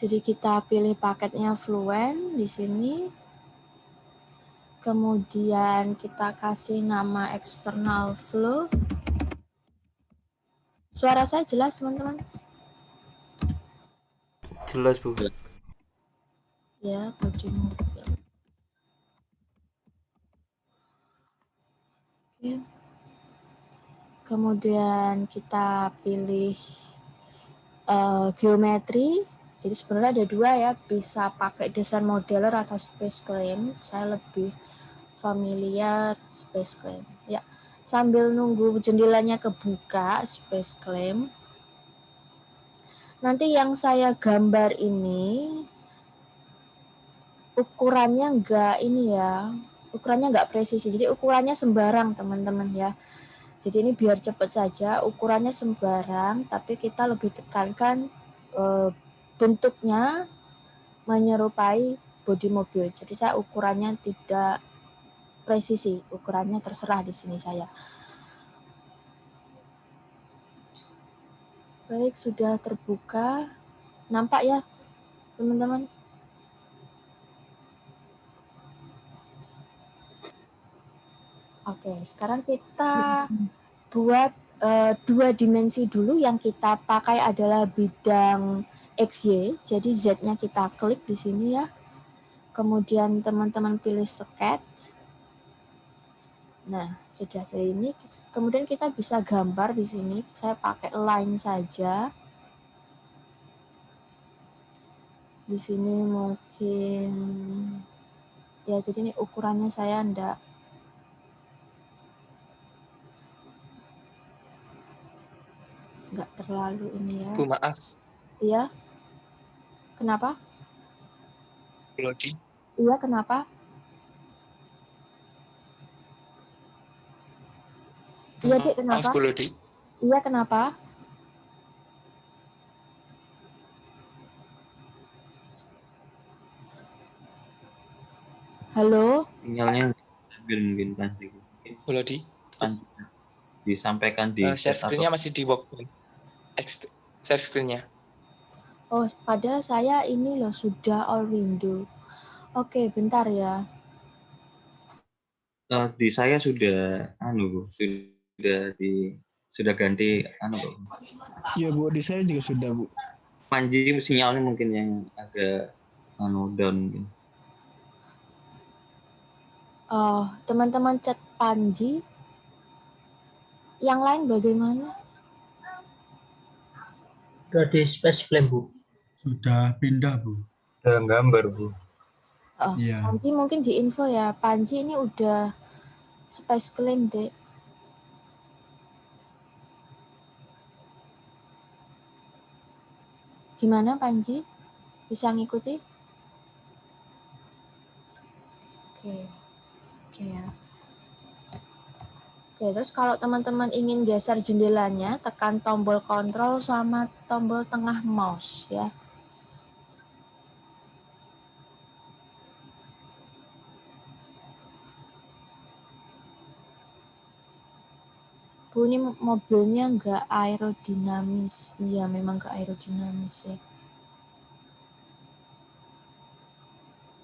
Jadi kita pilih paketnya Fluent di sini. Kemudian kita kasih nama external flow. Suara saya jelas, teman-teman? Jelas, Bu. Ya, body mobil. Oke. Kemudian kita pilih geometri. Jadi sebenarnya ada dua ya, bisa pakai desain modeler atau space claim. Saya lebih familiar space claim. Ya, sambil nunggu jendelanya kebuka space claim. Nanti yang saya gambar ini ukurannya nggak presisi. Jadi ukurannya sembarang, teman-teman ya. Jadi ini biar cepat saja, ukurannya sembarang, tapi kita lebih tekankan bentuknya menyerupai bodi mobil. Jadi saya ukurannya tidak presisi, ukurannya terserah di sini saya. Baik, sudah terbuka. Nampak ya, teman-teman? Oke, sekarang kita buat dua dimensi dulu. Yang kita pakai adalah bidang XY, jadi Z-nya kita klik di sini ya. Kemudian teman-teman pilih sketch. Nah, sudah seperti ini. Kemudian kita bisa gambar di sini. Saya pakai line saja. Di sini mungkin ya, jadi ini ukurannya saya nggak terlalu ini ya. Bu, maaf. Iya. Kenapa? Lodi. Iya, kenapa? Iya, Dik, kenapa? Maaf, Bu Lodi. Iya, kenapa? Halo? Sinyalnya stabil mungkin Panji. Bu Lodi. Panji disampaikan di Share chat screen-nya atau masih di box. Share screen-nya. Oh, padahal saya ini loh sudah all window. Oke, bentar ya. di saya sudah Bu, sudah ganti Bu. Ya Bu, di saya juga sudah Bu. Panji sinyalnya mungkin yang agak down mungkin. Oh, teman-teman chat Panji. Yang lain bagaimana? Sudah di space claim, Bu. Sudah pindah, Bu. Sudah gambar, Bu. Oh, Iya. Panji mungkin di info ya. Panji ini udah space claim, Dek. Gimana Panji? Bisa ngikuti? Oke ya. Oke, terus kalau teman-teman ingin geser jendelanya, tekan tombol kontrol sama tombol tengah mouse ya. Bu, ini mobilnya nggak aerodinamis. Iya, memang nggak aerodinamis ya.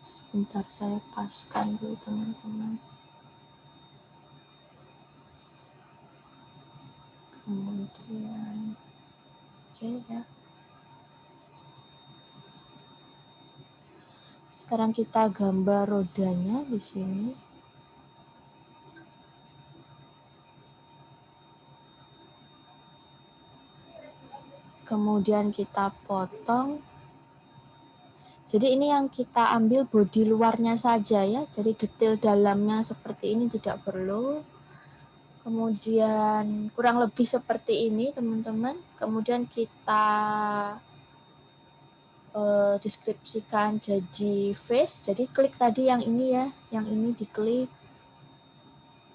Sebentar, saya paskan dulu teman-teman. Kemudian, oke ya. Sekarang kita gambar rodanya di sini. Kemudian kita potong. Jadi ini yang kita ambil bodi luarnya saja ya. Jadi detail dalamnya seperti ini tidak perlu. Kemudian kurang lebih seperti ini teman-teman. Kemudian kita deskripsikan jadi face. Jadi klik tadi yang ini ya. Yang ini diklik.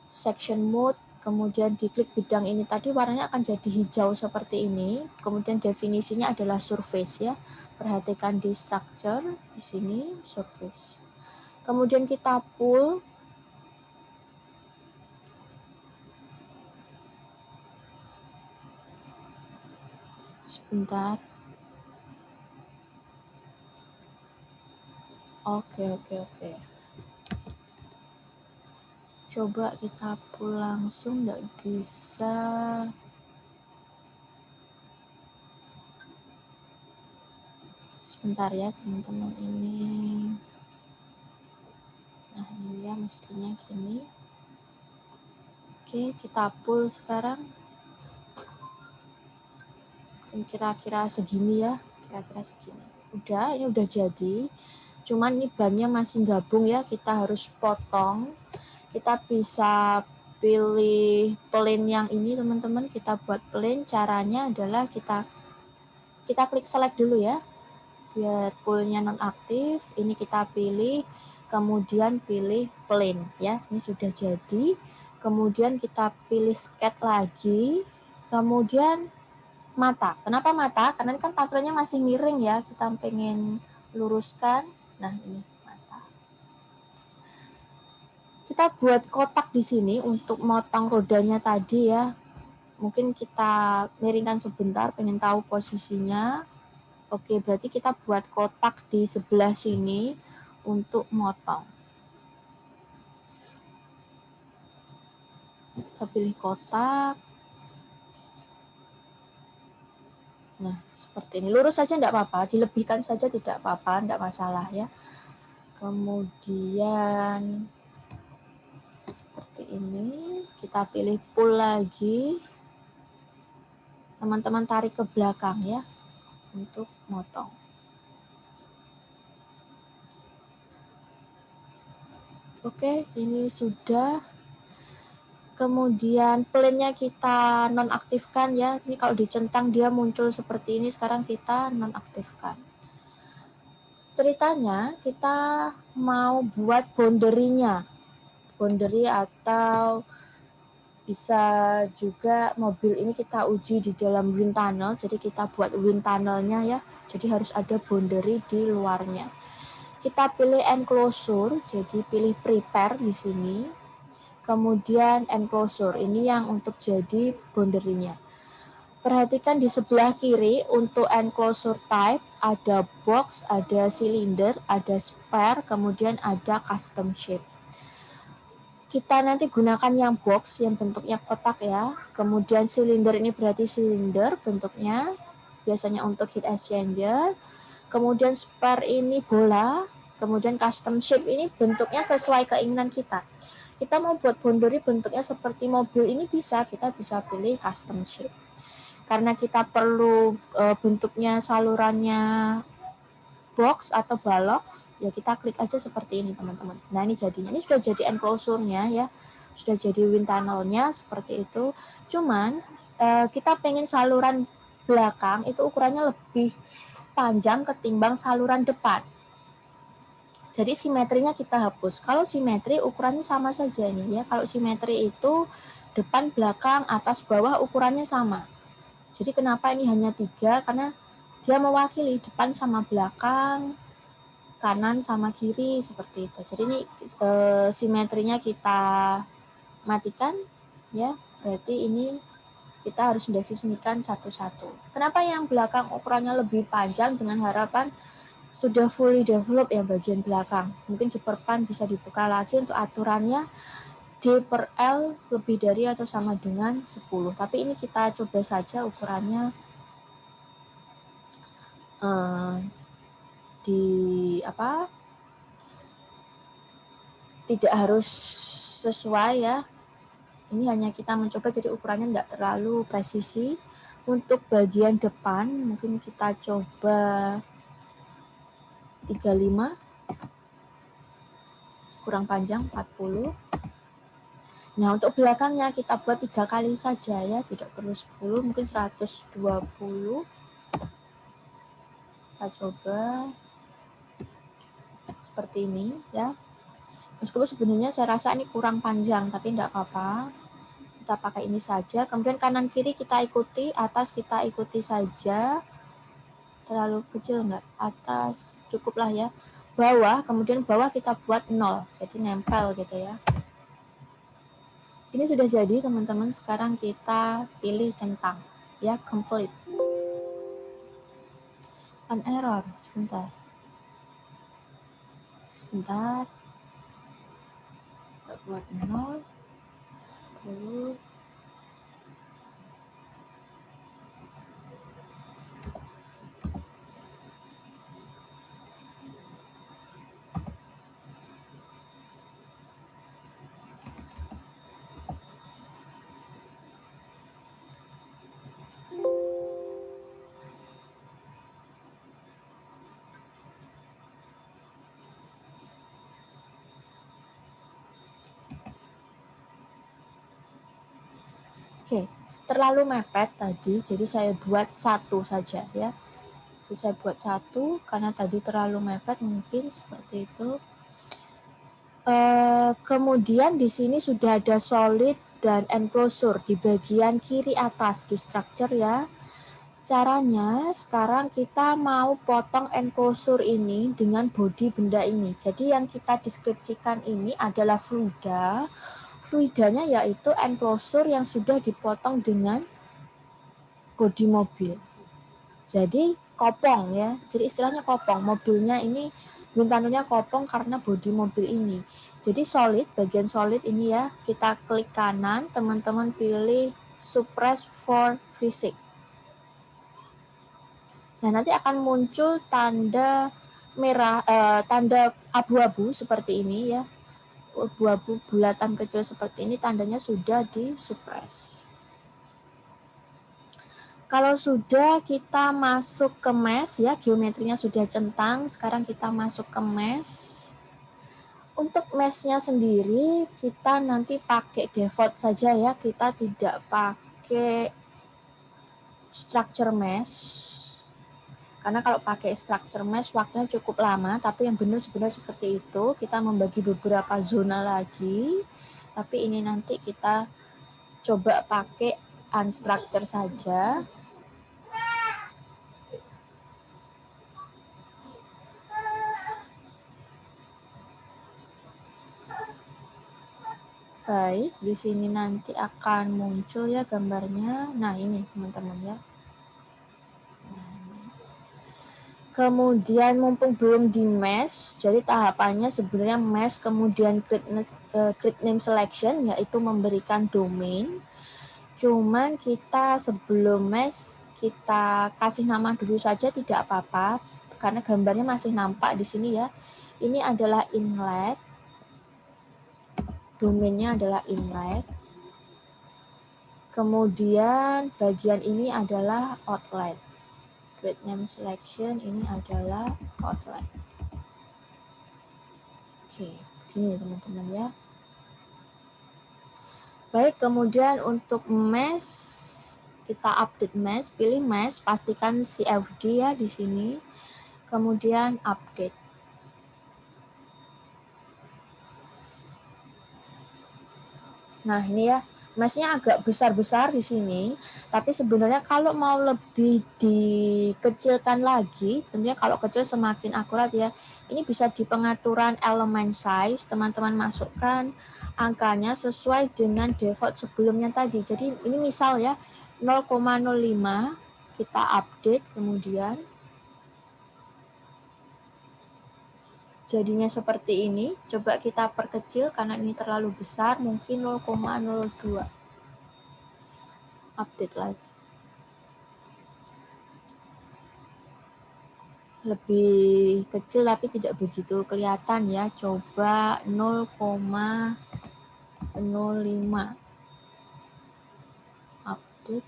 Section mode. Kemudian diklik bidang ini tadi warnanya akan jadi hijau seperti ini. Kemudian definisinya adalah surface ya. Perhatikan di structure di sini surface. Kemudian kita pull. Sebentar. Oke. Coba kita pull langsung, nggak bisa. Sebentar ya teman-teman ini. Nah ini ya mestinya gini. Oke, kita pull sekarang. Mungkin kira-kira segini ya, kira-kira segini. Udah, ini udah jadi. Cuman ini bannya masih gabung ya, kita harus potong. Kita bisa pilih plain yang ini teman-teman, kita buat plain. Caranya adalah kita klik select dulu ya, biar poolnya nonaktif. Ini kita pilih, kemudian pilih plain ya. Ini sudah jadi. Kemudian kita pilih sketch lagi, kemudian mata. Kenapa mata? Karena ini kan tampilannya masih miring ya, kita pengen luruskan. Nah ini mata. Kita buat kotak di sini untuk motong rodanya tadi ya. Mungkin kita miringkan sebentar, pengen tahu posisinya. Oke, berarti kita buat kotak di sebelah sini untuk motong. Kita pilih kotak. Nah, seperti ini. Lurus saja enggak apa-apa, dilebihkan saja tidak apa-apa, enggak masalah ya. Kemudian seperti ini, kita pilih pull lagi. Teman-teman tarik ke belakang ya untuk motong. Oke, ini sudah. Kemudian plainnya kita nonaktifkan ya. Ini kalau dicentang dia muncul seperti ini, sekarang kita nonaktifkan. Ceritanya kita mau buat boundary-nya. Boundary atau bisa juga mobil ini kita uji di dalam wind tunnel. Jadi kita buat wind tunnelnya ya. Jadi harus ada boundary di luarnya. Kita pilih enclosure, jadi pilih prepare di sini. Kemudian enclosure, ini yang untuk jadi boundary-nya. Perhatikan di sebelah kiri untuk enclosure type, ada box, ada cylinder, ada spare, kemudian ada custom shape. Kita nanti gunakan yang box, yang bentuknya kotak ya. Kemudian cylinder ini berarti cylinder bentuknya, biasanya untuk heat exchanger. Kemudian spare ini bola, kemudian custom shape ini bentuknya sesuai keinginan kita. Kita mau buat boundary bentuknya seperti mobil ini bisa, kita bisa pilih custom shape. Karena kita perlu bentuknya salurannya box atau balok, ya kita klik aja seperti ini teman-teman. Nah ini jadinya, ini sudah jadi enclosure-nya ya, sudah jadi wind tunnel-nya seperti itu. Cuman kita pengen saluran belakang itu ukurannya lebih panjang ketimbang saluran depan. Jadi simetrinya kita hapus. Kalau simetri ukurannya sama saja ini ya. Kalau simetri itu depan, belakang, atas, bawah ukurannya sama. Jadi kenapa ini hanya 3? Karena dia mewakili depan sama belakang, kanan sama kiri seperti itu. Jadi ini simetrinya kita matikan ya. Berarti ini kita harus mendefinisikan satu-satu. Kenapa yang belakang ukurannya lebih panjang dengan harapan sudah fully develop ya bagian belakang. Mungkin di perpan bisa dibuka lagi untuk aturannya D per L lebih dari atau sama dengan 10. Tapi ini kita coba saja ukurannya tidak harus sesuai ya. Ini hanya kita mencoba jadi ukurannya tidak terlalu presisi. Untuk bagian depan mungkin kita coba 35, kurang panjang 40. Nah untuk belakangnya kita buat 3 kali saja ya, tidak perlu 10, mungkin 120. Kita coba seperti ini ya. Meskipun sebenarnya saya rasa ini kurang panjang, tapi tidak apa-apa. Kita pakai ini saja. Kemudian kanan kiri kita ikuti, atas kita ikuti saja. Terlalu kecil enggak? Atas cukuplah ya. Bawah, kemudian bawah kita buat 0. Jadi nempel gitu ya. Ini sudah jadi teman-teman. Sekarang kita pilih centang. Ya, complete. An error, sebentar. Sebentar. Kita buat 0. 10. Oke, terlalu mepet tadi, jadi saya buat 1 saja ya. Jadi saya buat 1 karena tadi terlalu mepet, mungkin seperti itu. Kemudian di sini sudah ada solid dan enclosure di bagian kiri atas di structure ya. Caranya sekarang kita mau potong enclosure ini dengan body benda ini. Jadi yang kita deskripsikan ini adalah fluida. Fluidanya yaitu enclosure yang sudah dipotong dengan bodi mobil. Jadi kopong ya. Jadi istilahnya kopong. Mobilnya ini Wintanonya kopong karena bodi mobil ini. Jadi solid, bagian solid ini ya. Kita klik kanan, teman-teman pilih suppress for physics. Nah, nanti akan muncul tanda merah, tanda abu-abu seperti ini ya. Abu-abu bulatan kecil seperti ini tandanya sudah di-suppress. Kalau sudah kita masuk ke mesh ya, geometrinya sudah centang, sekarang kita masuk ke mesh. Untuk mesh-nya sendiri kita nanti pakai default saja ya, kita tidak pakai structure mesh. Karena kalau pakai structure mesh waktunya cukup lama, tapi yang benar sebenarnya seperti itu. Kita membagi beberapa zona lagi, tapi ini nanti kita coba pakai unstructure saja. Baik, di sini nanti akan muncul ya gambarnya. Nah, ini teman-teman ya. Kemudian mumpung belum di mesh, jadi tahapannya sebenarnya mesh kemudian create name selection, yaitu memberikan domain. Cuman kita sebelum mesh kita kasih nama dulu saja tidak apa-apa, karena gambarnya masih nampak di sini ya. Ini adalah inlet, domainnya adalah inlet. Kemudian bagian ini adalah outlet. Create name selection ini adalah outlet. Oke, begini ya teman-teman ya. Baik, kemudian untuk mesh, kita update mesh, pilih mesh, pastikan CFD ya di sini. Kemudian update. Nah, ini ya. Mesh-nya agak besar-besar di sini, tapi sebenarnya kalau mau lebih dikecilkan lagi, tentunya kalau kecil semakin akurat ya. Ini bisa di pengaturan element size, teman-teman masukkan angkanya sesuai dengan default sebelumnya tadi. Jadi ini misal ya 0,05, kita update kemudian. Jadinya seperti ini, coba kita perkecil karena ini terlalu besar, mungkin 0,02. Update lagi. Lebih kecil tapi tidak begitu kelihatan ya, coba 0,05. Update.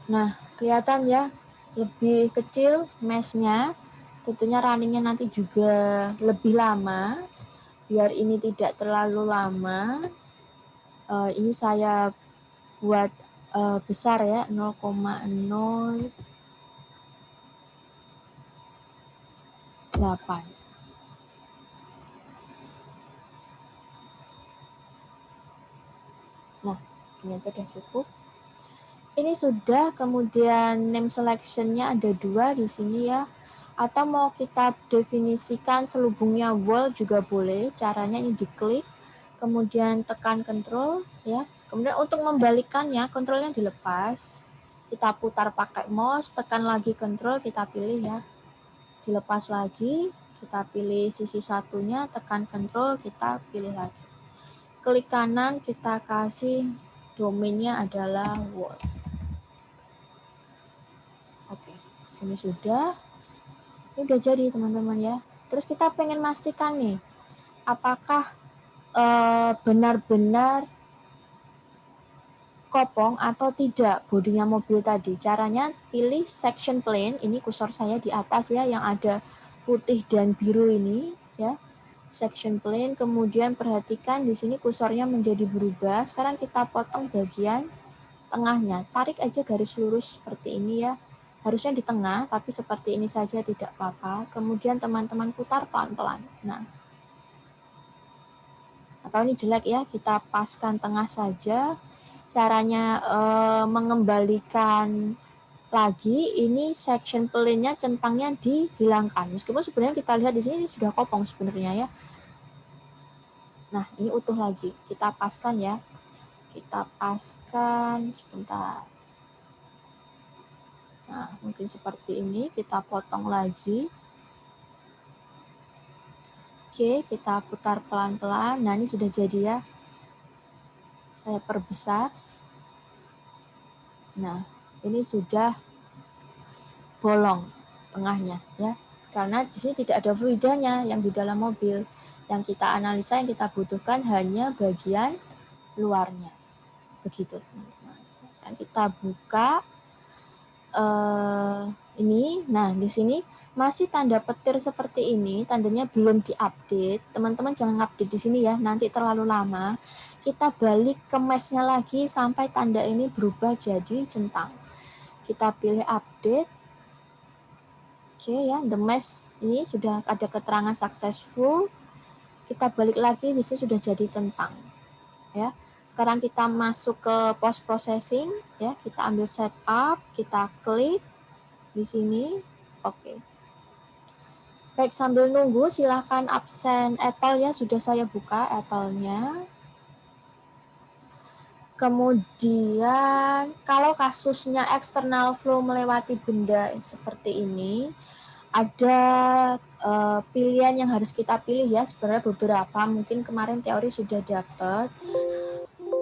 Nah, kelihatan ya, lebih kecil mesh-nya. Tentunya runningnya nanti juga lebih lama. Biar ini tidak terlalu lama, ini saya buat besar ya, 0,08. Nah, ini aja udah cukup. Ini sudah, kemudian name selection-nya ada 2 di sini ya. Atau mau kita definisikan selubungnya wall juga boleh. Caranya ini diklik, kemudian tekan control ya. Kemudian untuk membalikannya, kontrolnya dilepas. Kita putar pakai mouse, tekan lagi control, kita pilih ya. dilepas lagi, kita pilih sisi satunya, tekan Ctrl, kita pilih lagi. Klik kanan, kita kasih domainnya adalah Word. Oke, sini sudah. Ini udah jadi teman-teman ya. Terus kita pengen pastikan nih, apakah benar-benar kopong atau tidak bodinya mobil tadi. Caranya pilih section plane, ini kursor saya di atas ya, yang ada putih dan biru ini ya. Section plane, kemudian perhatikan di sini kursornya menjadi berubah. Sekarang kita potong bagian tengahnya. Tarik aja garis lurus seperti ini ya. Harusnya di tengah, tapi seperti ini saja tidak apa-apa. Kemudian teman-teman putar pelan-pelan. Nah, atau ini jelek ya, kita paskan tengah saja. Caranya mengembalikan lagi, ini section plane-nya, centangnya dihilangkan. Meskipun sebenarnya kita lihat di sini sudah kopong sebenarnya ya. Nah, ini utuh lagi. Kita paskan ya. Kita paskan sebentar. Nah, mungkin seperti ini, kita potong lagi. Oke, kita putar pelan-pelan. Nah, ini sudah jadi ya. Saya perbesar. Nah, ini sudah bolong tengahnya ya. Karena di sini tidak ada fluidanya yang di dalam mobil. Yang kita analisa, yang kita butuhkan hanya bagian luarnya. Begitu, teman-teman. Sekarang kita buka ini. Nah, di sini masih tanda petir seperti ini, tandanya belum diupdate. Teman-teman jangan update di sini ya, nanti terlalu lama. Kita balik ke mesh-nya lagi sampai tanda ini berubah jadi centang. Kita pilih update. Oke ya, the mesh ini sudah ada keterangan successful. Kita balik lagi, di sini sudah jadi centang. Ya. Sekarang kita masuk ke post processing ya, kita ambil setup, kita klik di sini. Oke. Baik, sambil nunggu silahkan absen etal ya, sudah saya buka etalnya. Kemudian kalau kasusnya external flow melewati benda seperti ini, ada pilihan yang harus kita pilih ya, sebenarnya beberapa, mungkin kemarin teori sudah dapat.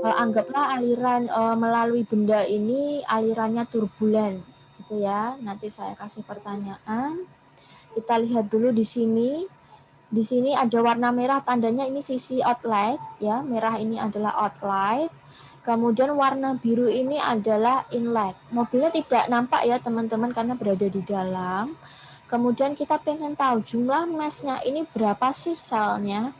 Anggaplah aliran melalui benda ini alirannya turbulen gitu ya. Nanti saya kasih pertanyaan. Kita lihat dulu di sini. Di sini ada warna merah, tandanya ini sisi outlet ya. Merah ini adalah outlet. Kemudian warna biru ini adalah inlet. Mobilnya tidak nampak ya teman-teman karena berada di dalam. Kemudian kita pengen tahu jumlah mesh-nya ini berapa sih selnya.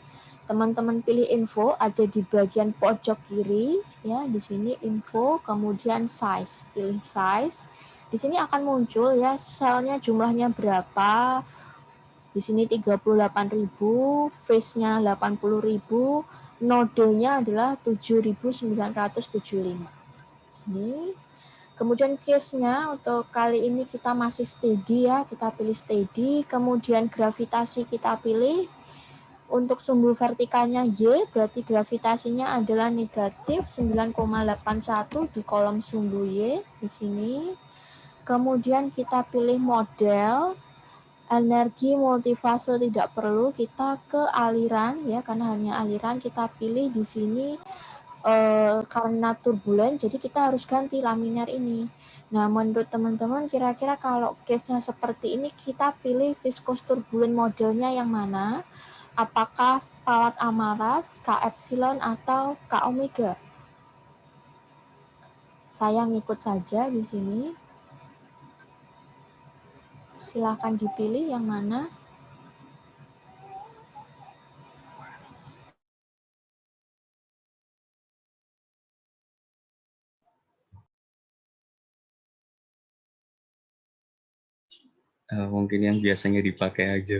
Teman-teman pilih info, ada di bagian pojok kiri ya, di sini info, kemudian size, pilih size. Di sini akan muncul ya selnya jumlahnya berapa. Di sini 38.000, face-nya 80.000, nodenya adalah 7.975. Ini. Kemudian case-nya untuk kali ini kita masih steady ya, kita pilih steady, kemudian gravitasi kita pilih. Untuk sumbu vertikalnya Y, berarti gravitasinya adalah negatif 9,81 di kolom sumbu Y di sini. Kemudian kita pilih model, energi multifase tidak perlu, kita ke aliran ya, karena hanya aliran. Kita pilih di sini karena turbulen, jadi kita harus ganti laminar ini. Nah, menurut teman-teman kira-kira kalau case-nya seperti ini, kita pilih viscous turbulen modelnya yang mana? Apakah Spalart Amaras, K epsilon atau K omega? Saya ngikut saja di sini. Silakan dipilih yang mana. Mungkin yang biasanya dipakai aja.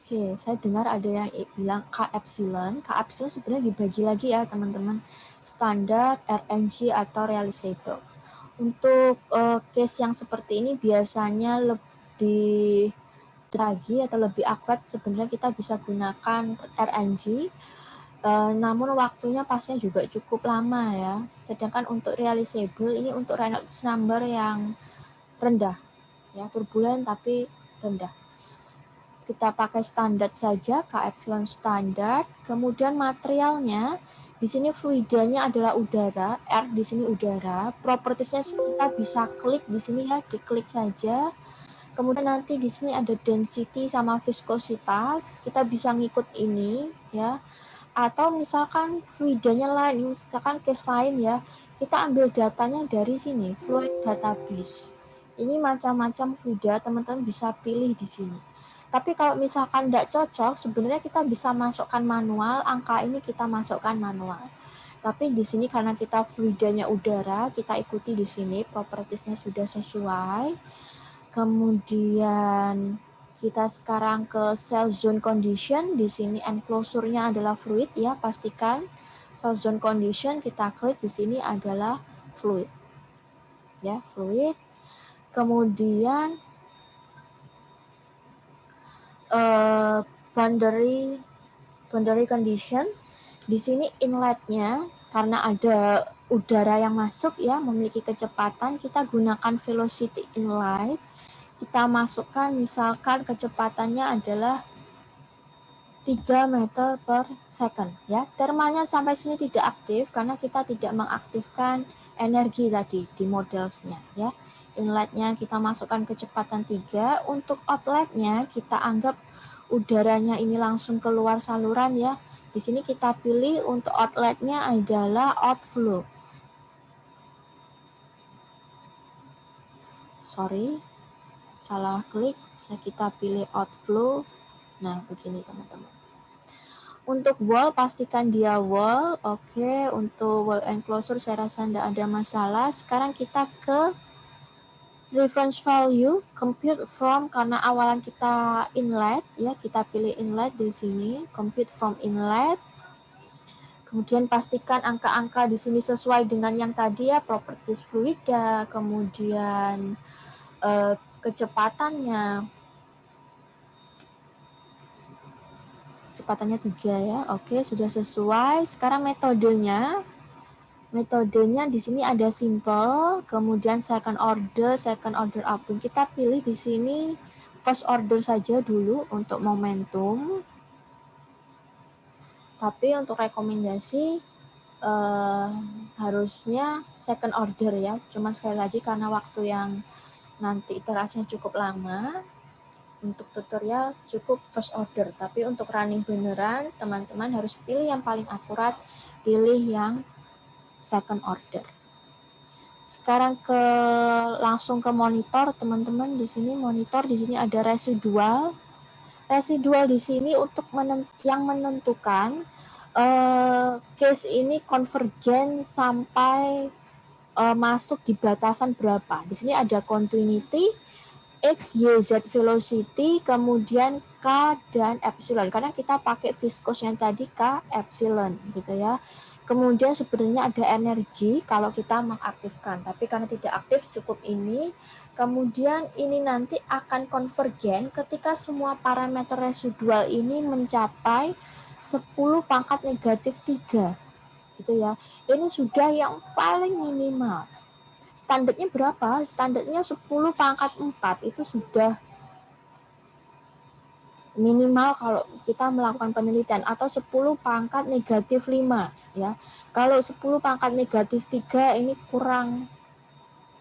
Oke, saya dengar ada yang bilang K epsilon. K epsilon sebenarnya dibagi lagi ya teman-teman. Standar, RNG, atau realizable. Untuk case yang seperti ini biasanya lebih lagi atau lebih akurat sebenarnya kita bisa gunakan RNG. namun waktunya pastinya juga cukup lama ya. Sedangkan untuk realizable ini untuk Reynolds number yang rendah ya, turbulen tapi rendah. Kita pakai standar saja, K epsilon standar. Kemudian materialnya di sini fluidanya adalah udara, R di sini udara. Propertiesnya kita bisa klik di sini ya, diklik saja. Kemudian nanti di sini ada density sama viskositas. Kita bisa ngikut ini ya. Atau misalkan fluidanya lain, misalkan case lain ya, kita ambil datanya dari sini, fluid database. Ini macam-macam fluida, teman-teman bisa pilih di sini. Tapi kalau misalkan tidak cocok, sebenarnya kita bisa masukkan manual, angka ini kita masukkan manual. Tapi di sini karena kita fluidanya udara, kita ikuti di sini, propertiesnya sudah sesuai. Kemudian kita sekarang ke cell zone condition, di sini enclosure-nya adalah fluid ya, pastikan. Cell zone condition kita klik di sini adalah fluid. Ya, fluid. Kemudian boundary condition, di sini inletnya karena ada udara yang masuk ya, memiliki kecepatan, kita gunakan velocity inlet. Kita masukkan misalkan kecepatannya adalah 3 meter per second ya. Thermalnya sampai sini tidak aktif karena kita tidak mengaktifkan energi tadi di modelsnya ya. Inletnya kita masukkan kecepatan 3. Untuk outletnya kita anggap udaranya ini langsung keluar saluran ya. Di sini kita pilih untuk outletnya adalah outflow. Sorry, salah klik. Kita pilih outflow. Nah, begini teman-teman. Untuk wall, pastikan dia wall. Oke, untuk wall enclosure saya rasa tidak ada masalah. Sekarang kita ke reference value, compute from, karena awalan kita inlet, ya kita pilih inlet di sini, compute from inlet. Kemudian pastikan angka-angka di sini sesuai dengan yang tadi ya, properties fluida, kemudian kecepatannya 3 ya. Oke, sudah sesuai. Sekarang metodenya di sini ada simple, kemudian second order upwing. Kita pilih di sini first order saja dulu untuk momentum. Tapi untuk rekomendasi harusnya second order ya. Cuma sekali lagi karena waktu yang nanti iterasinya cukup lama, untuk tutorial cukup first order. Tapi untuk running beneran, teman-teman harus pilih yang paling akurat, pilih yang second order. Sekarang langsung ke monitor, teman-teman. Di sini monitor, di sini ada residual. Residual di sini untuk yang menentukan case ini konvergen sampai masuk di batasan berapa. Di sini ada continuity, X, Y, Z velocity, kemudian K dan epsilon. Karena kita pakai viskos yang tadi K, epsilon gitu ya. Kemudian sebenarnya ada energi kalau kita mengaktifkan, tapi karena tidak aktif cukup ini. Kemudian ini nanti akan konvergen ketika semua parameter residual ini mencapai 10 pangkat negatif 3 gitu ya. Ini sudah yang paling minimal. Standarnya berapa? Standarnya 10 pangkat 4 itu sudah minimal kalau kita melakukan penelitian, atau 10 pangkat negatif 5 ya. Kalau 10 pangkat negatif 3 ini kurang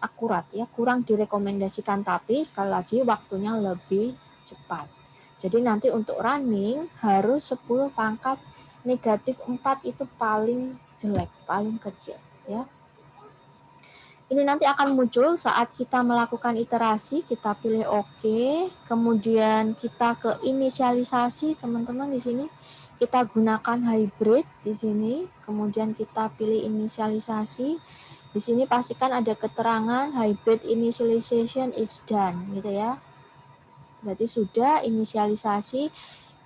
akurat ya, kurang direkomendasikan, tapi sekali lagi waktunya lebih cepat. Jadi nanti untuk running harus 10 pangkat negatif 4 itu paling jelek, paling kecil ya. Ini nanti akan muncul saat kita melakukan iterasi, kita pilih OK, kemudian kita ke inisialisasi, teman-teman di sini kita gunakan hybrid di sini, kemudian kita pilih inisialisasi. Di sini pastikan ada keterangan hybrid initialization is done gitu ya. Berarti sudah inisialisasi.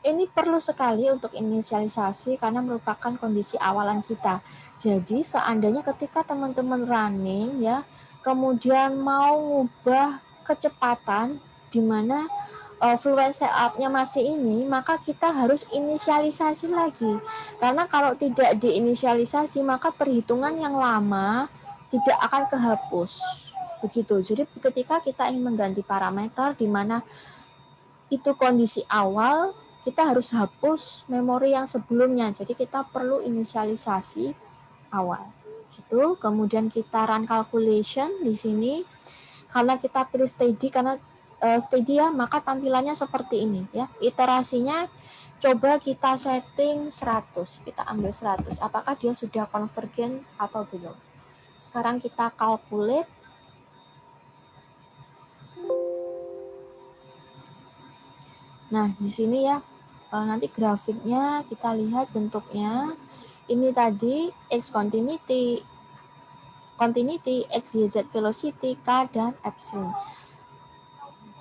Ini perlu sekali untuk inisialisasi karena merupakan kondisi awalan kita. Jadi seandainya ketika teman-teman running ya, kemudian mau ngubah kecepatan di mana fluent setup-nya masih ini, maka kita harus inisialisasi lagi. Karena kalau tidak diinisialisasi, maka perhitungan yang lama tidak akan kehapus. Begitu. Jadi ketika kita ingin mengganti parameter di mana itu kondisi awal, kita harus hapus memori yang sebelumnya. Jadi kita perlu inisialisasi awal. Gitu. Kemudian kita run calculation di sini. Karena kita pilih steady karena steady ya, maka tampilannya seperti ini ya. Iterasinya coba kita setting 100. Kita ambil 100. Apakah dia sudah convergen atau belum? Sekarang kita calculate. Nah, di sini ya, nanti grafiknya kita lihat bentuknya. Ini tadi X continuity, X, Y, Z velocity, K, dan epsilon.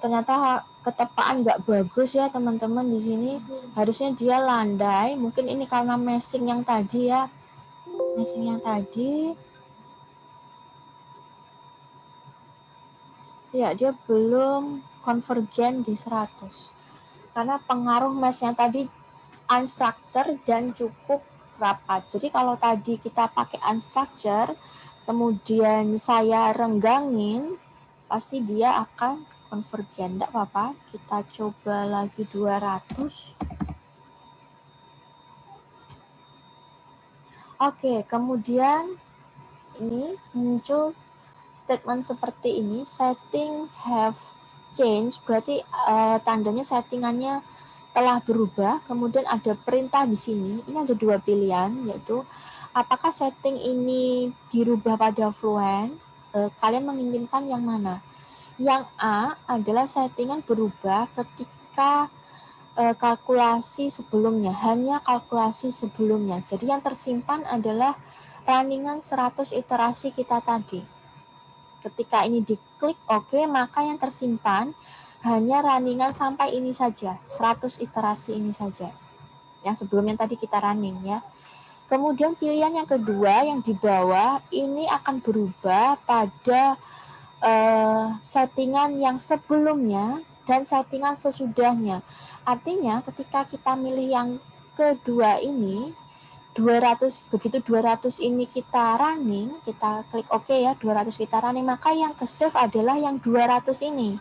Ternyata ketepaan nggak bagus ya teman-teman di sini. Harusnya dia landai. Mungkin ini karena meshing yang tadi ya. Meshing yang tadi. Ya, dia belum konvergen di 100. Karena pengaruh mesh yang tadi unstructured dan cukup rapat. Jadi kalau tadi kita pakai unstructured, kemudian saya renggangin, pasti dia akan konvergen. Enggak apa-apa, kita coba lagi 200. Oke, kemudian ini muncul statement seperti ini, setting have changed, berarti tandanya settingannya telah berubah. Kemudian ada perintah di sini, ini ada dua pilihan, yaitu apakah setting ini dirubah pada fluent, kalian menginginkan yang mana? Yang A adalah settingan berubah ketika kalkulasi sebelumnya, hanya kalkulasi sebelumnya. Jadi yang tersimpan adalah runningan 100 iterasi kita tadi. Ketika ini diklik OK, maka yang tersimpan hanya runningan sampai ini saja, 100 iterasi ini saja. Yang sebelumnya tadi kita running ya. Kemudian pilihan yang kedua yang di bawah ini akan berubah pada settingan yang sebelumnya dan settingan sesudahnya. Artinya ketika kita milih yang kedua ini 200, begitu 200 ini kita running, kita klik OK ya, 200 kita running, maka yang ke save adalah yang 200 ini.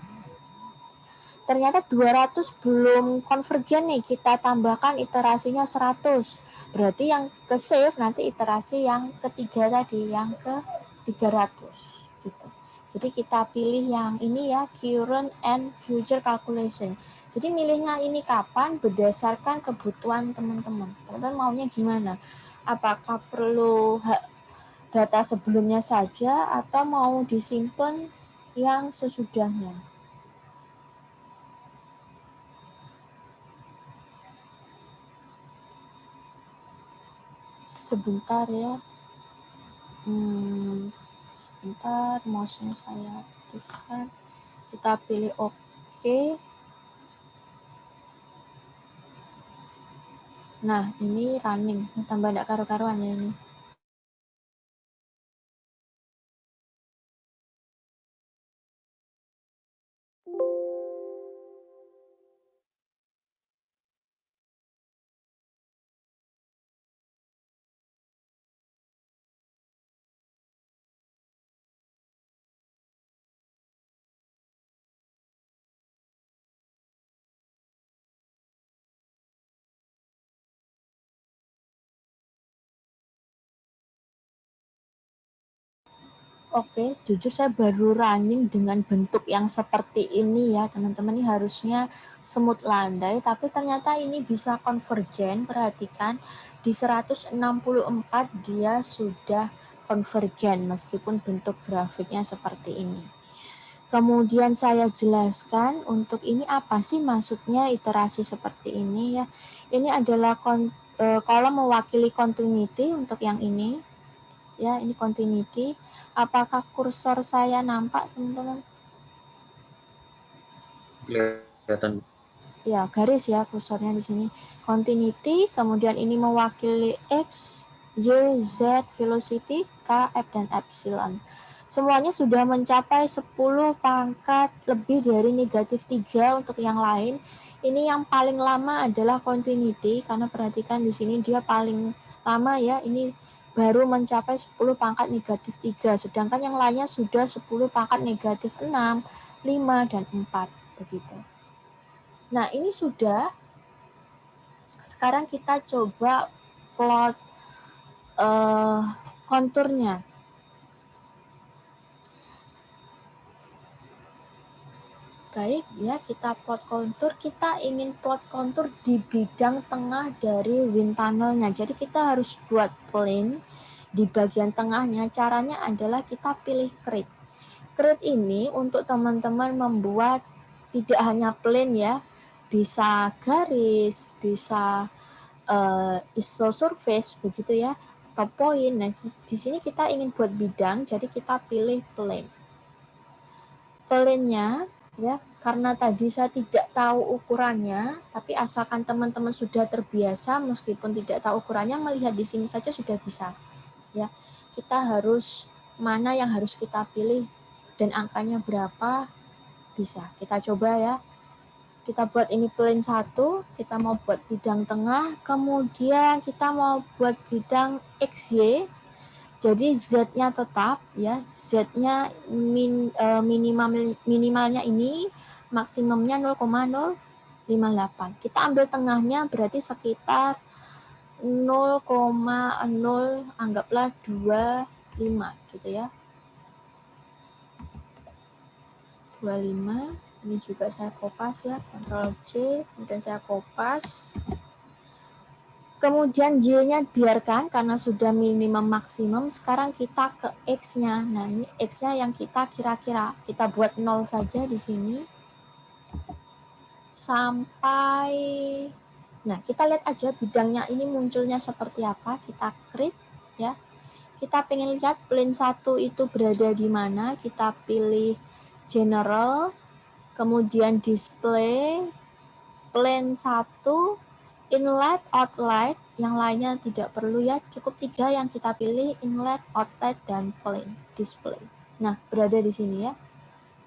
Ternyata 200 belum konvergen nih, kita tambahkan iterasinya 100. Berarti yang ke save nanti iterasi yang ketiga tadi, yang ke 300 gitu. Jadi kita pilih yang ini ya, current and future calculation. Jadi milihnya ini kapan berdasarkan kebutuhan teman-teman. Teman-teman maunya gimana? Apakah perlu data sebelumnya saja atau mau disimpan yang sesudahnya? Sebentar ya. Sebentar, mouse-nya saya aktifkan. Kita pilih OK. Nah, ini running. Tambah enggak karu-karuan ya ini. Oke, jujur saya baru running dengan bentuk yang seperti ini ya teman-teman. Ini harusnya smooth landai, tapi ternyata ini bisa konvergen. Perhatikan di 164 dia sudah konvergen meskipun bentuk grafiknya seperti ini. Kemudian saya jelaskan untuk ini apa sih maksudnya iterasi seperti ini ya. Ini adalah kolom mewakili continuity untuk yang ini. Ya, ini continuity. Apakah kursor saya nampak, teman-teman? Kelihatan. Ya, garis ya kursornya di sini. Continuity, kemudian ini mewakili X, Y, Z, velocity, K, F, dan epsilon. semuanya sudah mencapai 10 pangkat lebih dari negatif 3 untuk yang lain. Ini yang paling lama adalah continuity, karena perhatikan di sini dia paling lama ya, ini baru mencapai 10 pangkat negatif 3, sedangkan yang lainnya sudah 10 pangkat negatif 6, 5, dan 4, begitu. Nah, ini sudah. Sekarang kita coba plot konturnya. Baik, ya, kita plot kontur. Kita ingin plot kontur di bidang tengah dari wind tunnelnya. Jadi kita harus buat plane di bagian tengahnya. Caranya adalah kita pilih create. Create ini untuk teman-teman membuat tidak hanya plane ya, bisa garis, bisa isosurface begitu ya, atau point. Nah, di sini kita ingin buat bidang, jadi kita pilih plane. Plane-nya ya, karena tadi saya tidak tahu ukurannya, tapi asalkan teman-teman sudah terbiasa meskipun tidak tahu ukurannya, melihat di sini saja sudah bisa. Ya, kita harus mana yang harus kita pilih dan angkanya berapa bisa. Kita coba ya. Kita buat ini plane 1, kita mau buat bidang tengah, kemudian kita mau buat bidang XY. Jadi Z-nya tetap ya, Z-nya minimalnya ini, maksimumnya 0,058. Kita ambil tengahnya berarti sekitar 0,0 anggaplah 25 gitu ya. 25. Ini juga saya kopas ya, Ctrl C, kemudian saya kopas. Kemudian Y-nya biarkan karena sudah minimum maksimum. Sekarang kita ke X-nya. Nah, ini X-nya yang kita kira-kira. Kita buat 0 saja di sini. Sampai, nah kita lihat aja bidangnya ini munculnya seperti apa. Kita create ya. Kita pengen lihat plane 1 itu berada di mana. Kita pilih general. Kemudian display, plane 1, inlet, outlet, yang lainnya tidak perlu ya, cukup 3 yang kita pilih, inlet, outlet, dan plane, display. Nah, berada di sini ya,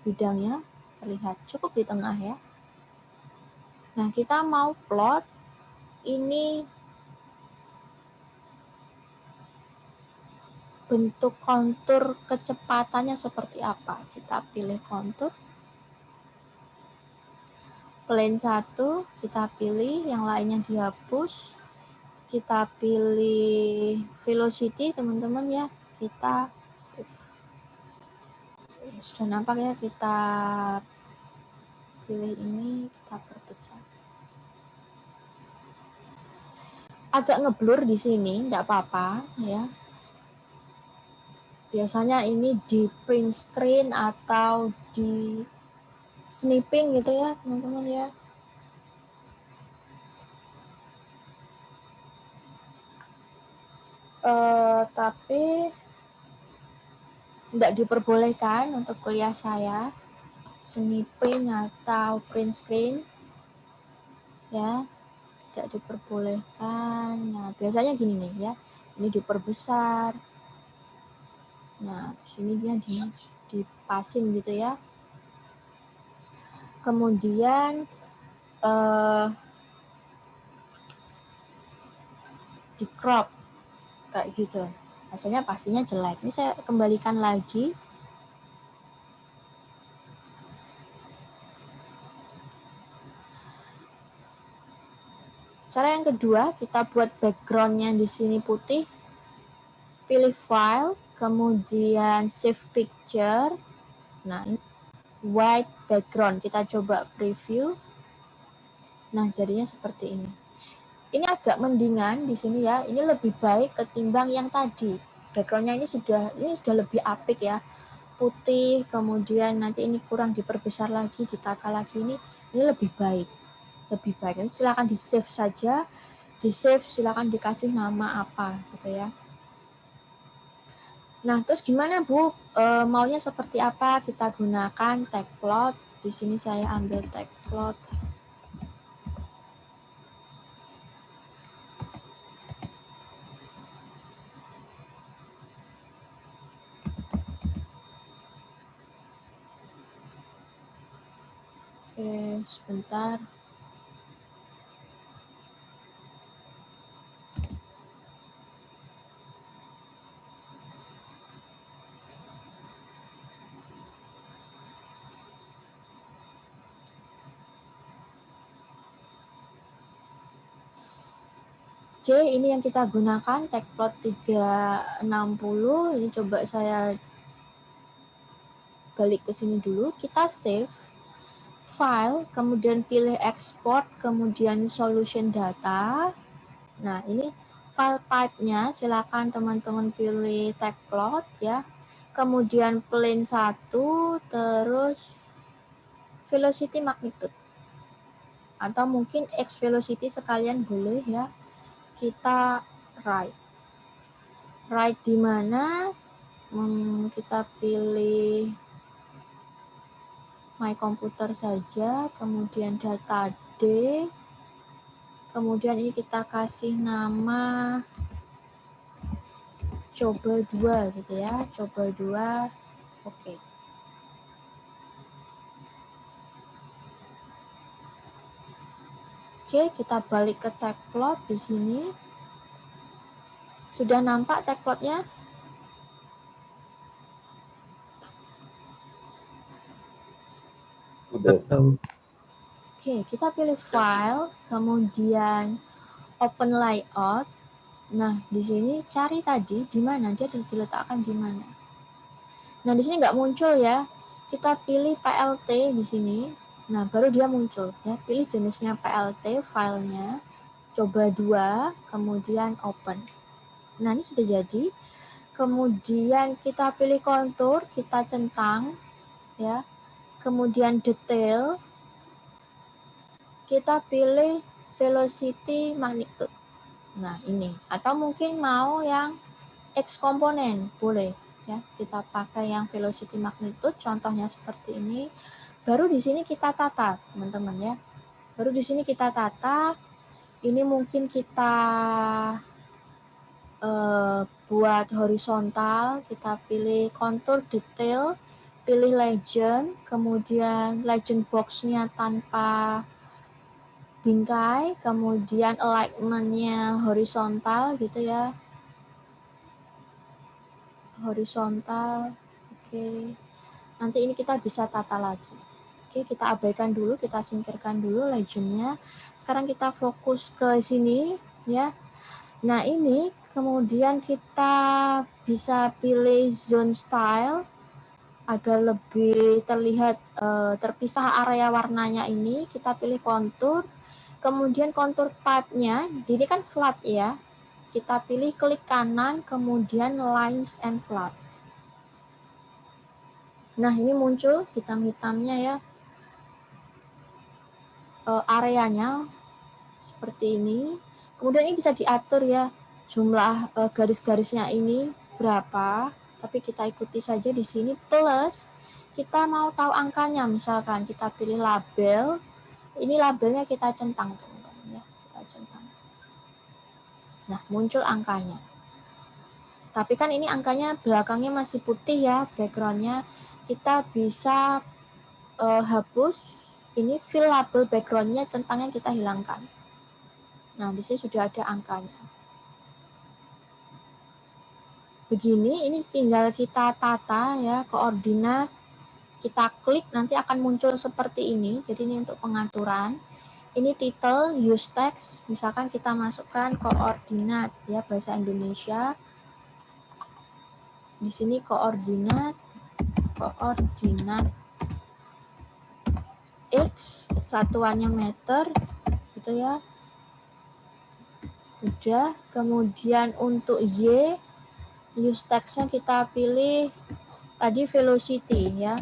bidangnya terlihat cukup di tengah ya. Nah, kita mau plot, ini bentuk kontur kecepatannya seperti apa. Kita pilih kontur. Plane 1 kita pilih, yang lainnya dihapus. Kita pilih velocity teman-teman ya, kita save. Oke, sudah nampak ya, kita pilih ini, kita perbesar. Agak ngeblur di sini, enggak apa-apa ya. Biasanya ini di print screen atau di snipping gitu ya teman-teman ya. Tapi tidak diperbolehkan untuk kuliah saya snipping atau print screen ya, tidak diperbolehkan. Nah, biasanya gini nih ya, ini diperbesar. Nah, di sini dia dipasin gitu ya. Kemudian di crop kayak gitu. Hasilnya pastinya jelek. Ini saya kembalikan lagi. Cara yang kedua, kita buat background-nya di sini putih. Pilih file, kemudian save picture. Nah, ini white background. Kita coba preview. Nah, jadinya seperti ini. Ini agak mendingan di sini ya. Ini lebih baik ketimbang yang tadi. Background-nya ini sudah lebih apik ya. Putih, kemudian nanti ini kurang diperbesar lagi, ditata lagi, ini lebih baik. Lebih baik. Nanti silakan di-save saja. Di-save silakan dikasih nama apa gitu ya. Nah, terus gimana Bu? Maunya seperti apa? Kita gunakan tag plot. Di sini saya ambil tag plot. Oke, sebentar. Oke, ini yang kita gunakan, tagplot 360. Ini coba saya balik ke sini dulu. Kita save, file, kemudian pilih export, kemudian solution data. Nah, ini file type-nya, silakan teman-teman pilih tagplot ya. Kemudian plane 1, terus velocity magnitude. Atau mungkin X velocity sekalian boleh ya. Kita write. Write di mana? Kita pilih my computer saja, kemudian data D, kemudian ini kita kasih nama coba 2 gitu ya, coba 2, oke. Oke, kita balik ke tagplot di sini. Sudah nampak tagplotnya? Udah. Oke, kita pilih file, kemudian open layout. Nah, di sini cari tadi di mana dia diletakkan di mana. Nah, di sini nggak muncul ya. Kita pilih PLT di sini. Nah, baru dia muncul ya. Pilih jenisnya PLT filenya. Coba 2, kemudian open. Nah, ini sudah jadi. Kemudian kita pilih kontur, kita centang ya. Kemudian detail, kita pilih velocity magnitude. Nah, ini. Atau mungkin mau yang X komponen, boleh ya. Kita pakai yang velocity magnitude, contohnya seperti ini. Baru di sini kita tata, teman-teman ya. Baru di sini kita tata. Ini mungkin kita buat horizontal, kita pilih kontur detail, pilih legend, kemudian legend box-nya tanpa bingkai, kemudian alignment-nya horizontal gitu ya. Horizontal, oke. Nanti ini kita bisa tata lagi. Oke, kita abaikan dulu, kita singkirkan dulu legend-nya. Sekarang kita fokus ke sini ya. Nah, ini kemudian kita bisa pilih zone style agar lebih terlihat terpisah area warnanya ini. Kita pilih kontur, kemudian kontur type-nya, ini kan flat ya. Kita pilih klik kanan, kemudian lines and flat. Nah, ini muncul hitam-hitamnya ya. Areanya seperti ini. Kemudian ini bisa diatur ya, jumlah garis-garisnya ini berapa, tapi kita ikuti saja di sini, plus kita mau tahu angkanya, misalkan kita pilih label, ini labelnya kita centang teman-teman ya, kita centang. Nah, muncul angkanya. Tapi kan ini angkanya belakangnya masih putih ya, backgroundnya. Kita bisa hapus, ini fill label backgroundnya, centangnya kita hilangkan. Nah, di sini sudah ada angkanya. Begini, ini tinggal kita tata ya, koordinat. Kita klik, nanti akan muncul seperti ini. Jadi ini untuk pengaturan. Ini title, use text. Misalkan kita masukkan koordinat ya, bahasa Indonesia. Di sini koordinat X, satuannya meter, gitu ya. Udah, kemudian untuk Y, use text-nya kita pilih tadi velocity ya,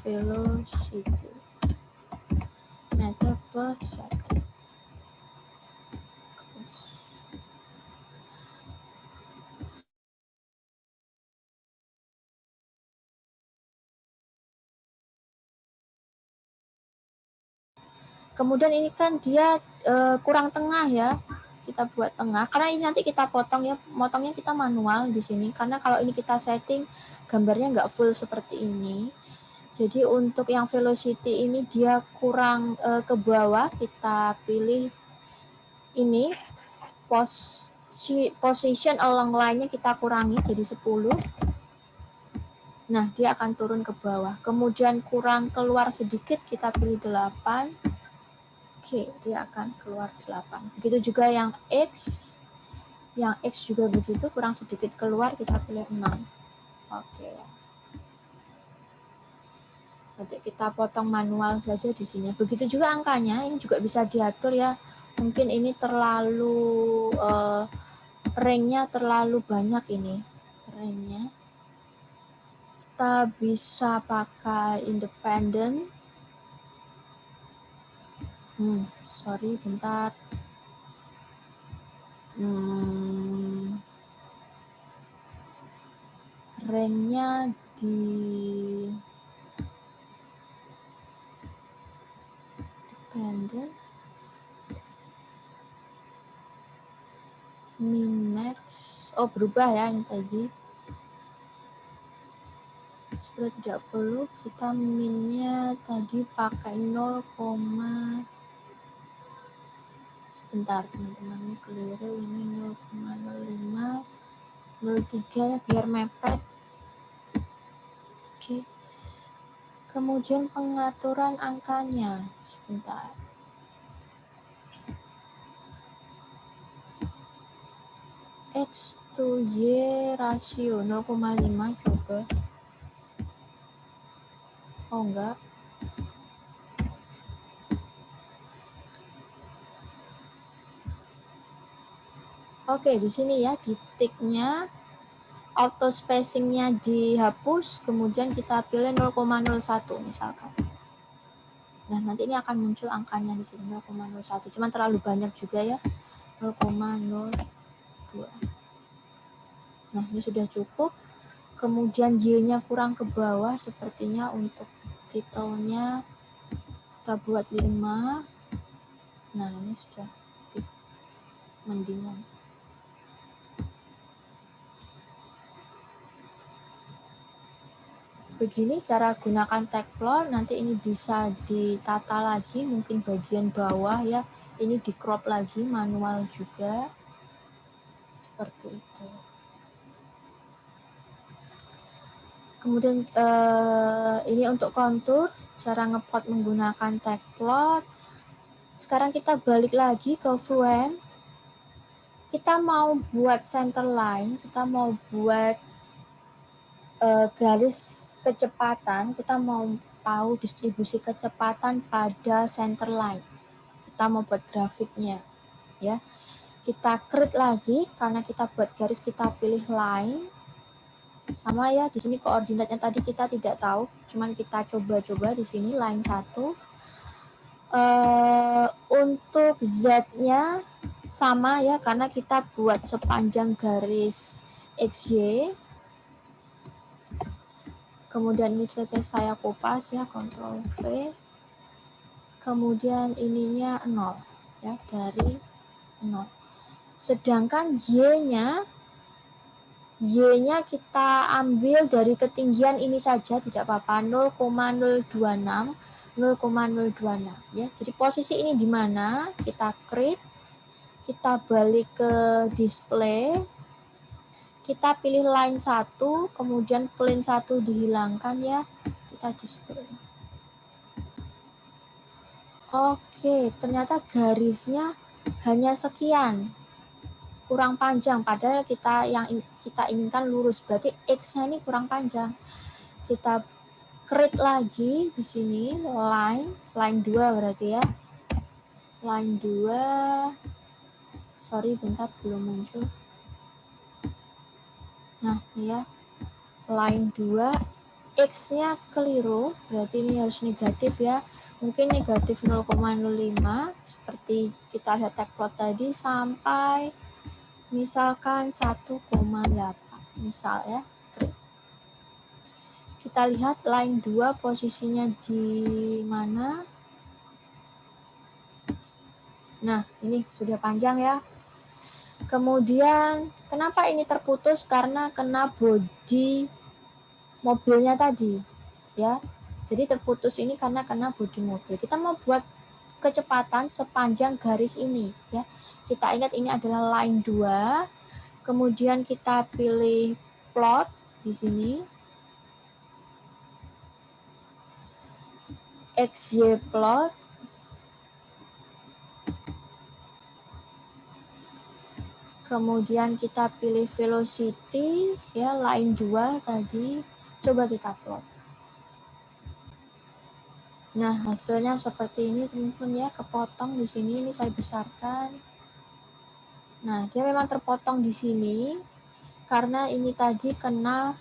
velocity meter per second. Kemudian ini kan dia kurang tengah ya, kita buat tengah, karena ini nanti kita potong ya, motongnya kita manual di sini, karena kalau ini kita setting gambarnya nggak full seperti ini. Jadi untuk yang velocity ini dia kurang ke bawah, kita pilih ini position along line-nya kita kurangi jadi 10. Nah, dia akan turun ke bawah. Kemudian kurang keluar sedikit, kita pilih 8. Oke, dia akan keluar 8. Begitu juga yang X. Yang X juga begitu, kurang sedikit keluar, kita pilih 6. Oke. Nanti kita potong manual saja di sini. Begitu juga angkanya, ini juga bisa diatur ya. Mungkin ini terlalu rank-nya terlalu banyak ini. Rank-nya. Kita bisa pakai independent. Sorry, bentar. Rank-nya di independent. Min max. Oh, berubah ya ini tadi. Sebenarnya tidak perlu, kita minnya tadi pakai 0, sebentar teman-teman, ini keliru, ini 0,05, 0,3 ya biar mepet. Oke. Kemudian pengaturan angkanya, sebentar. X to Y rasio 0,5 coba. Oh enggak. Oke, di sini ya titiknya, auto spacingnya dihapus, kemudian kita pilih 0,01 misalkan. Nah, nanti ini akan muncul angkanya di sini 0,01. Cuman terlalu banyak juga ya. 0,02. Nah, ini sudah cukup. Kemudian Y-nya kurang ke bawah sepertinya untuk titelnya kita buat 5. Nah, ini sudah mendingan. Begini cara gunakan tag plot, nanti ini bisa ditata lagi, mungkin bagian bawah ya, ini di crop lagi, manual juga, seperti itu. Kemudian ini untuk kontur, cara ngeplot menggunakan tag plot. Sekarang kita balik lagi ke Fluent, kita mau buat center line, kita mau buat garis kecepatan, kita mau tahu distribusi kecepatan pada center line. Kita mau buat grafiknya, ya. Kita create lagi karena kita buat garis, kita pilih line. Sama ya, di sini koordinatnya tadi kita tidak tahu, cuman kita coba-coba di sini line 1. Untuk Z-nya sama ya, karena kita buat sepanjang garis XY. Kemudian ini saya kopas ya, Ctrl V. Kemudian ininya 0 ya, dari 0. Sedangkan Y-nya kita ambil dari ketinggian ini saja, tidak apa-apa, 0,026 ya. Jadi posisi ini di mana? Kita create, kita balik ke display. Kita pilih line 1, kemudian plane 1 dihilangkan ya, kita display. Oke, ternyata garisnya hanya sekian, kurang panjang, padahal kita inginkan lurus, berarti X-nya ini kurang panjang. Kita create lagi di sini line 2 berarti ya. Line 2. Sorry, bentar belum muncul. Nah, ini ya, line 2, X-nya keliru, berarti ini harus negatif ya. Mungkin negatif 0,05, seperti kita lihat tag plot tadi, sampai misalkan 1,8, misal ya. Kita lihat line 2 posisinya di mana. Nah, ini sudah panjang ya. Kemudian kenapa ini terputus? Karena kena bodi mobilnya tadi, ya. Jadi terputus ini karena kena bodi mobil. Kita mau buat kecepatan sepanjang garis ini ya. Kita ingat ini adalah line 2. Kemudian kita pilih plot di sini. XY plot. Kemudian kita pilih velocity ya, line 2 tadi. Coba kita plot. Nah, hasilnya seperti ini teman-teman ya, kepotong di sini. Ini saya besarkan. Nah, dia memang terpotong di sini karena ini tadi kena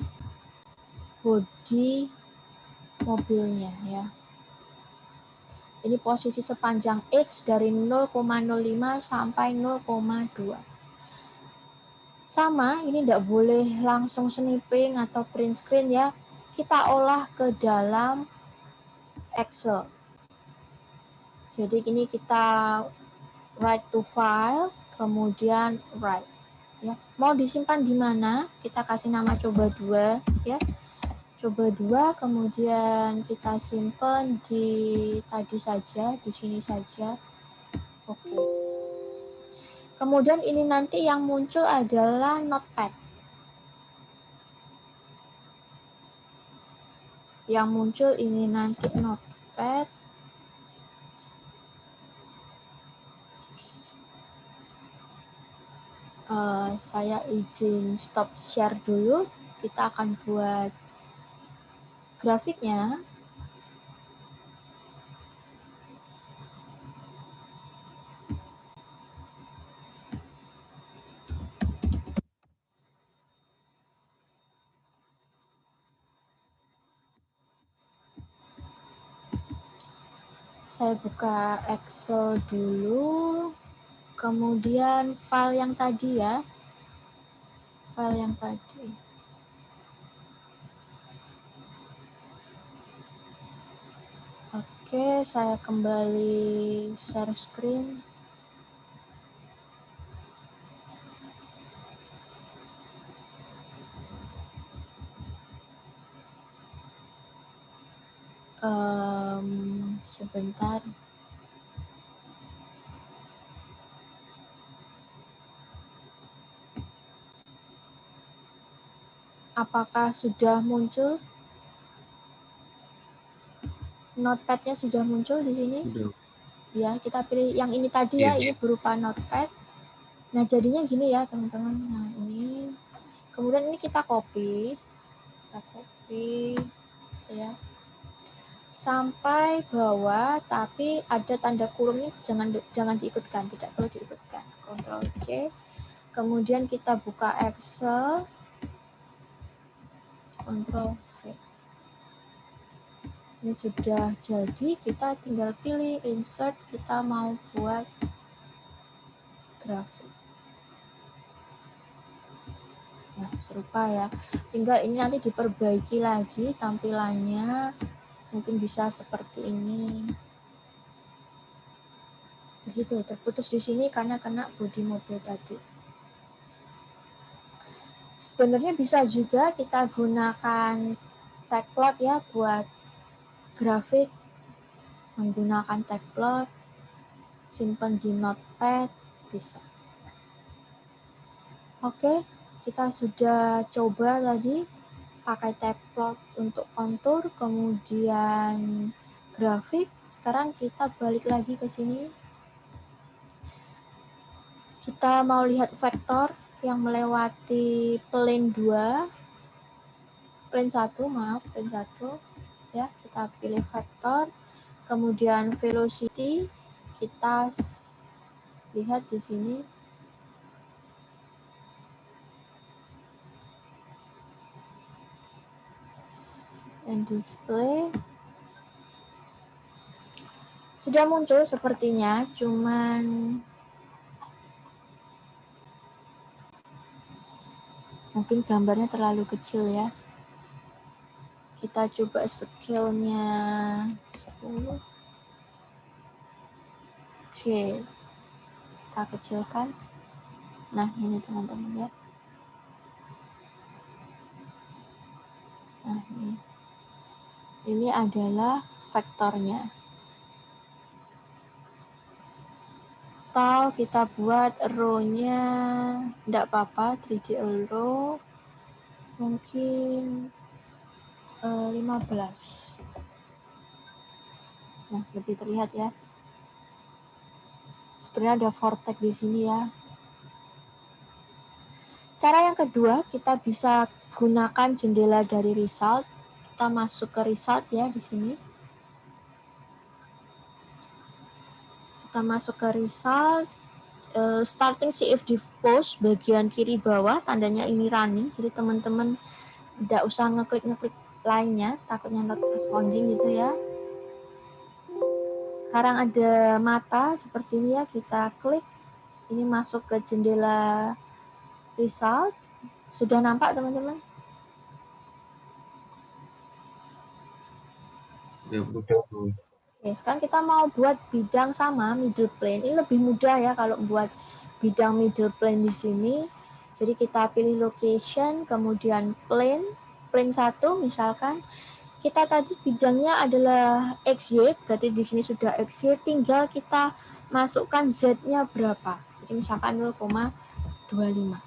bodi mobilnya ya. Ini posisi sepanjang X dari 0,05 sampai 0,2. Sama, ini tidak boleh langsung snipping atau print screen ya. Kita olah ke dalam Excel. Jadi ini kita write to file, kemudian write. Ya. Mau disimpan di mana? Kita kasih nama coba 2 ya. Coba 2, kemudian kita simpan di tadi saja, di sini saja. Oke. Kemudian ini nanti yang muncul adalah notepad. Yang muncul ini nanti notepad. Saya izin stop share dulu. Kita akan buat grafiknya. Saya buka Excel dulu. Kemudian file yang tadi ya. File yang tadi. Oke, saya kembali share screen. Sebentar. Apakah sudah muncul? Notepad-nya sudah muncul di sini? Udah. Ya, kita pilih yang ini tadi ya, Iya. ini berupa notepad. Nah, jadinya gini ya, teman-teman. Nah, ini. Kemudian ini kita copy. Kita copy ya. Sampai bawah, tapi ada tanda kurung ini jangan diikutkan, tidak perlu diikutkan. Ctrl C. Kemudian kita buka Excel. Ctrl V. Ini sudah jadi, kita tinggal pilih insert, kita mau buat grafik. Nah, serupa ya. Tinggal ini nanti diperbaiki lagi tampilannya. Mungkin bisa seperti ini. Begitu, terputus di sini karena kena bodi mobil tadi. Sebenarnya bisa juga kita gunakan tag plot ya buat grafik, menggunakan tag plot, simpan di notepad, bisa. Oke, kita sudah coba tadi pakai tag plot untuk kontur, kemudian grafik. Sekarang kita balik lagi ke sini. Kita mau lihat vektor yang melewati plane 2, plane 1, maaf, plane 1. Ya, kita pilih vektor, kemudian velocity, kita lihat di sini. And display. Sudah muncul sepertinya, cuman mungkin gambarnya terlalu kecil ya. Kita coba scale-nya 10. Oke. Kita kecilkan. Nah, ini teman-teman ya. Nah, ini. Ini adalah vektornya. Atau kita buat row-nya, enggak apa-apa, 3D row, mungkin 15. Nah, lebih terlihat ya. Sebenarnya ada vortex di sini ya. Cara yang kedua, kita bisa gunakan jendela dari result. Kita masuk ke result ya di sini. Kita masuk ke result. Starting CFD post bagian kiri bawah, tandanya ini running. Jadi teman-teman tidak usah ngeklik lainnya, takutnya not responding gitu ya. Sekarang ada mata seperti ini ya, kita klik. Ini masuk ke jendela result. Sudah nampak teman-teman? Udah, Bu. Oke, sekarang kita mau buat bidang sama middle plane. Ini lebih mudah ya kalau buat bidang middle plane di sini. Jadi kita pilih location, kemudian plane 1 misalkan. Kita tadi bidangnya adalah XY, berarti di sini sudah XY, tinggal kita masukkan Z-nya berapa. Jadi misalkan 0,25.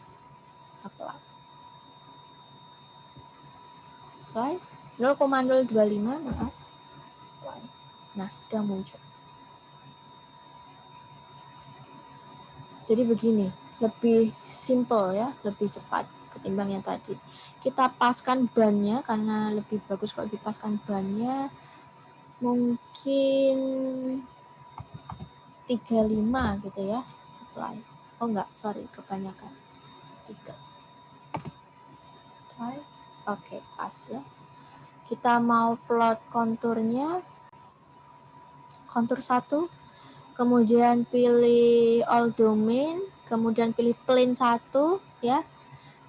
Apply. Apply. 0,025, maaf. Apply. Nah, udah muncul. Jadi begini, lebih simple ya, lebih cepat ketimbang yang tadi. Kita paskan bannya, karena lebih bagus kalau dipaskan bannya. Mungkin 35 gitu ya. Apply. Oh enggak, sorry, kebanyakan. 3. Apply. Oke, pas ya. Kita mau plot konturnya. Kontur 1. Kemudian pilih all domain, kemudian pilih plane 1 ya.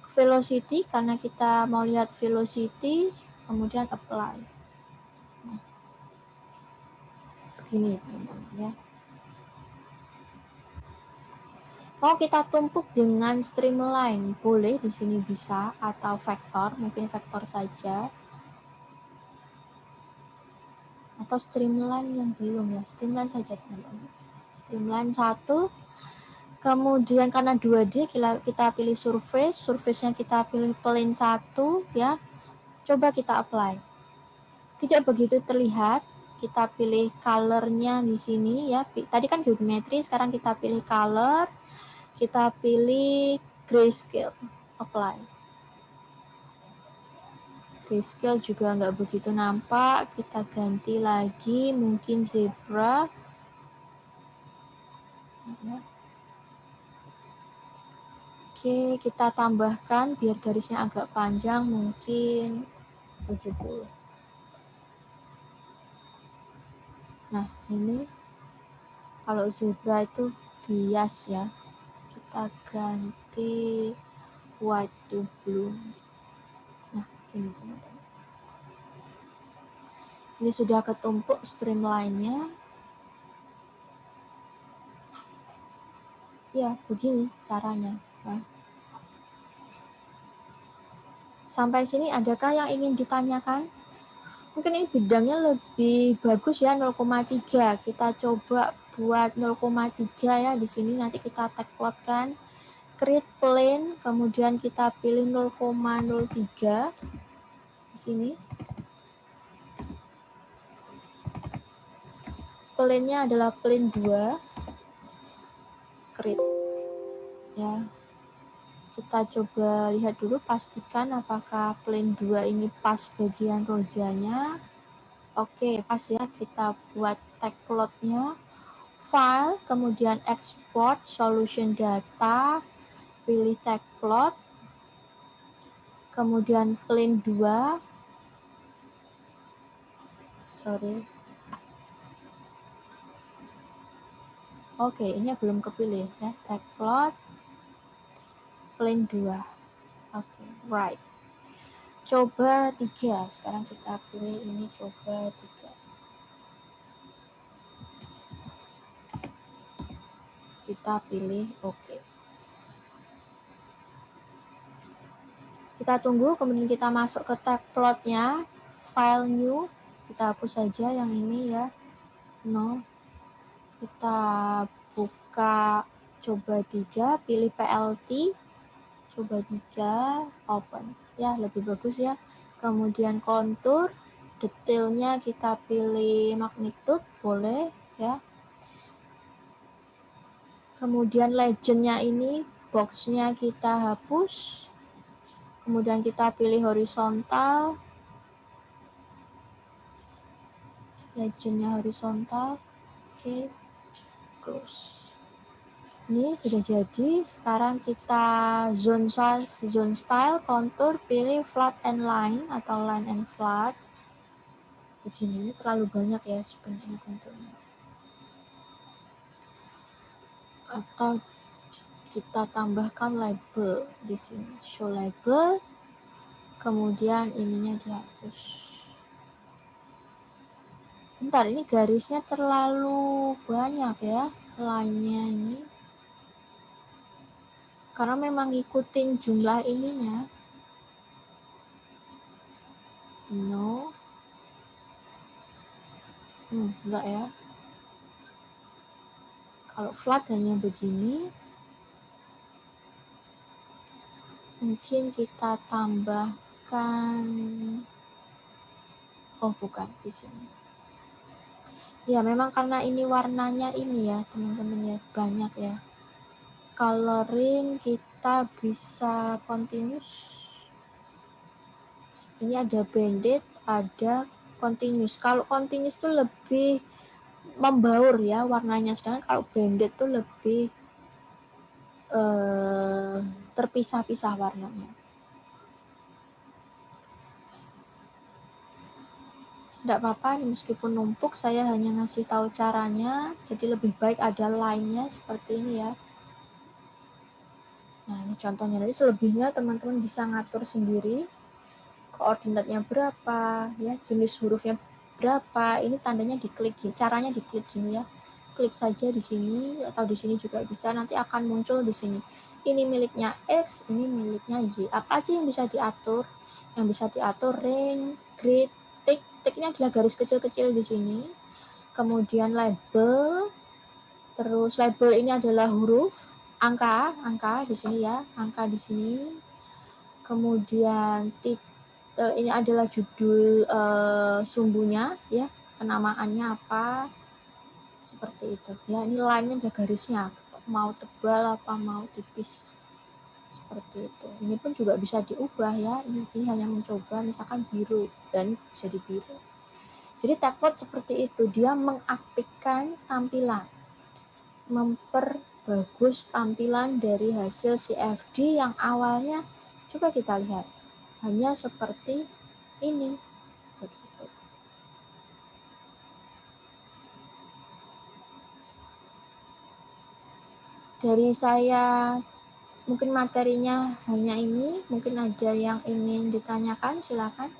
Velocity karena kita mau lihat velocity, kemudian apply. Nah, begini teman-teman ya. Mau kita tumpuk dengan streamline, boleh di sini bisa, atau vektor, mungkin vektor saja. Atau streamline yang belum ya, streamline saja teman-teman. Streamline 1. Kemudian karena 2D kita pilih surface, surface-nya kita pilih plane 1 ya. Coba kita apply. Tidak begitu terlihat, kita pilih color-nya di sini ya. Tadi kan geometri, sekarang kita pilih color. Kita pilih grayscale, apply. Grayscale juga nggak begitu nampak, kita ganti lagi mungkin zebra. Ya. Oke, kita tambahkan biar garisnya agak panjang, mungkin 70. Nah, ini kalau zebra itu bias ya. Kita ganti white to blue. Nah, gini teman-teman. Ini sudah ketumpuk streamline-nya. Ya, begini caranya. Ya. Sampai sini adakah yang ingin ditanyakan? Mungkin ini bidangnya lebih bagus ya, 0,3. Kita coba buat 0,3 ya di sini, nanti kita tag plotkan. Create plane, kemudian kita pilih 0,03 di sini. Plane-nya adalah plane 2. Create. Ya. Kita coba lihat dulu, pastikan apakah plane 2 ini pas bagian rojanya. Oke, pas ya. Kita buat tag plotnya. File, kemudian export, solution data, pilih tag plot, kemudian plane 2. Sorry. Oke, ini belum kepilih ya. Tag plot, plane 2. Oke, right. Coba 3. Sekarang kita pilih ini, coba 3. Kita pilih oke. Kita tunggu, kemudian kita masuk ke tag plotnya, file new, Kita hapus saja yang ini ya. No. Kita buka coba 3, pilih PLT. Coba 3, open. Ya, lebih bagus ya. Kemudian kontur, detailnya kita pilih magnitude, boleh ya. Kemudian legendnya ini, boxnya kita hapus. Kemudian kita pilih horizontal. Legendnya horizontal. Oke, close. Ini sudah jadi. Sekarang kita zone style, contour, pilih flat and line atau line and flat. Begini, ini terlalu banyak ya sebenarnya konturnya. Atau kita tambahkan label di sini, show label, kemudian ininya dihapus. Bentar, ini garisnya terlalu banyak ya, line-nya ini. Karena memang ngikutin jumlah ininya. No. Enggak ya. Kalau flat hanya begini. Mungkin kita tambahkan. Oh, bukan di sini. Ya, memang karena ini warnanya ini ya, teman-teman ya, banyak ya. Coloring kita bisa continuous. Ini ada banded, ada continuous. Kalau continuous itu lebih membaur ya warnanya, sedangkan kalau banded itu lebih terpisah-pisah warnanya. Tidak apa-apa, meskipun numpuk saya hanya ngasih tahu caranya, jadi lebih baik ada line-nya seperti ini ya. Nah, ini contohnya. Nanti selebihnya teman-teman bisa ngatur sendiri. Koordinatnya berapa, ya, jenis hurufnya berapa. Ini tandanya diklik, caranya diklik gini ya. Klik saja di sini atau di sini juga bisa, nanti akan muncul di sini. Ini miliknya X, ini miliknya Y. Apa aja yang bisa diatur? Yang bisa diatur ring, grid, tick. Tick ini adalah garis kecil-kecil di sini. Kemudian label. Terus label ini adalah huruf, angka di sini ya, angka di sini. Kemudian title ini adalah judul sumbunya ya, penamaannya apa, seperti itu ya. Ini line-nya ada garisnya, mau tebal apa mau tipis, seperti itu. Ini pun juga bisa diubah ya, ini hanya mencoba, misalkan biru dan bisa di biru. Jadi tagplot seperti itu, dia mengapikkan tampilan, memperbagus tampilan dari hasil CFD yang awalnya, coba kita lihat, hanya seperti ini. Begitu. Dari saya, mungkin materinya hanya ini, mungkin ada yang ingin ditanyakan, silakan.